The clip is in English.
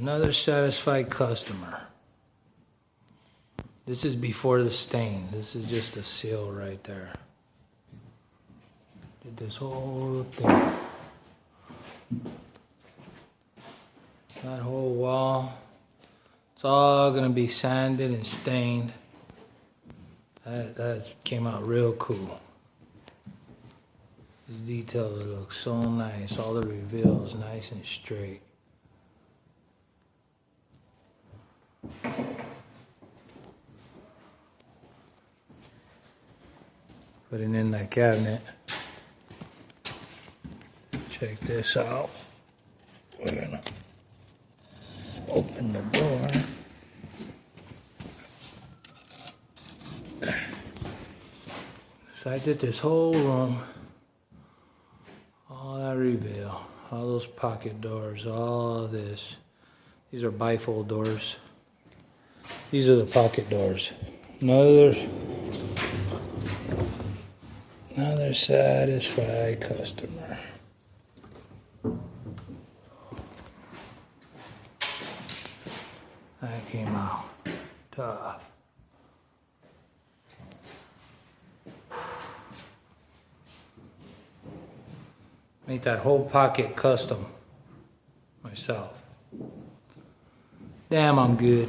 Another satisfied customer. This is before the stain. This is just a seal right there. Did this whole thing. That whole wall. It's all gonna be sanded and stained. That came out real cool. These details look so nice. All the reveals nice and straight. Putting in that cabinet. Check this out. We're gonna open the door. So I did this whole room. All that reveal. All those pocket doors. All of this. These are bifold doors. These are the pocket doors. Another satisfied customer. That came out tough. Make that whole pocket custom myself. Damn, I'm good.